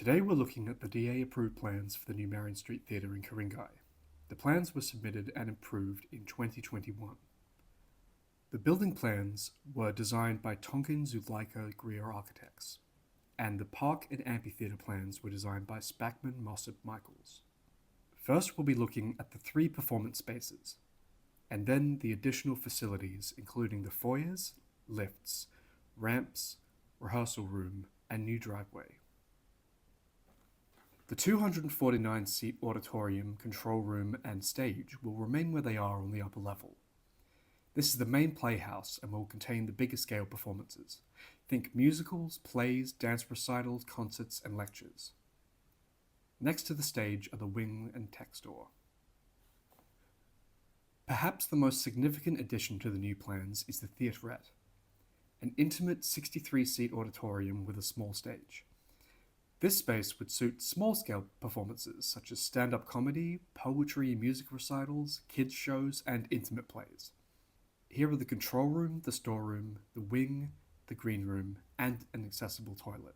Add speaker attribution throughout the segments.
Speaker 1: Today we're looking at the DA approved plans for the new Marion Street Theatre in Ku-ring-gai. The plans were submitted and approved in 2021. The building plans were designed by Tonkin Zuleika Greer Architects, and the park and amphitheatre plans were designed by Spackman Mossop Michaels. First we'll be looking at the 3 performance spaces, and then the additional facilities including the foyers, lifts, ramps, rehearsal room, and new driveway. The 249-seat auditorium, control room, and stage will remain where they are on the upper level. This is the main playhouse and will contain the bigger scale performances. Think musicals, plays, dance recitals, concerts, and lectures. Next to the stage are the wing and tech store. Perhaps the most significant addition to the new plans is the theaterette, an intimate 63-seat auditorium with a small stage. This space would suit small-scale performances such as stand-up comedy, poetry and music recitals, kids' shows, and intimate plays. Here are the control room, the storeroom, the wing, the green room, and an accessible toilet.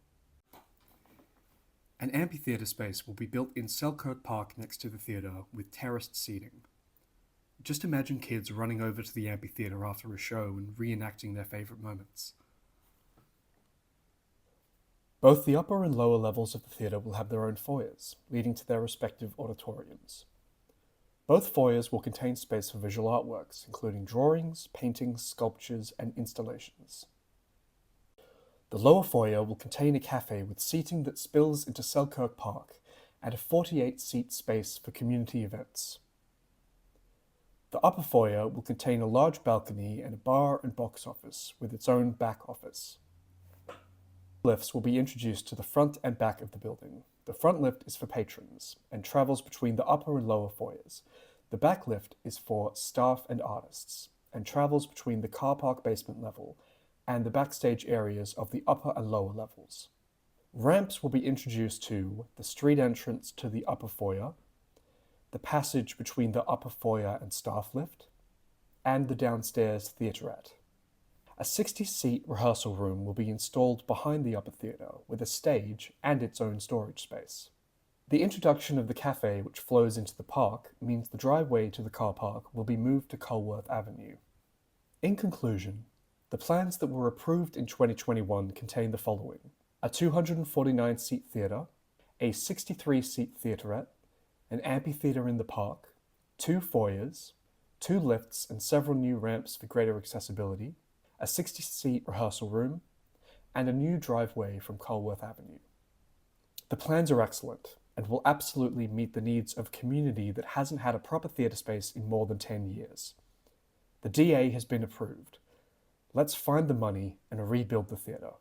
Speaker 1: An amphitheatre space will be built in Selkirk Park next to the theatre with terraced seating. Just imagine kids running over to the amphitheatre after a show and reenacting their favourite moments. Both the upper and lower levels of the theatre will have their own foyers, leading to their respective auditoriums. Both foyers will contain space for visual artworks, including drawings, paintings, sculptures, and installations. The lower foyer will contain a cafe with seating that spills into Selkirk Park and a 48-seat space for community events. The upper foyer will contain a large balcony and a bar and box office with its own back office. Lifts will be introduced to the front and back of the building. The front lift is for patrons and travels between the upper and lower foyers. The back lift is for staff and artists and travels between the car park basement level and the backstage areas of the upper and lower levels. Ramps will be introduced to the street entrance to the upper foyer, the passage between the upper foyer and staff lift, and the downstairs theaterette. A 60-seat rehearsal room will be installed behind the upper theatre with a stage and its own storage space. The introduction of the cafe which flows into the park means the driveway to the car park will be moved to Culworth Avenue. In conclusion, the plans that were approved in 2021 contain the following: a 249-seat theatre, a 63-seat theaterette, an amphitheatre in the park, 2 foyers, 2 lifts and several new ramps for greater accessibility, a 60-seat rehearsal room, and a new driveway from Culworth Avenue. The plans are excellent and will absolutely meet the needs of a community that hasn't had a proper theatre space in more than 10 years. The DA has been approved. Let's find the money and rebuild the theatre.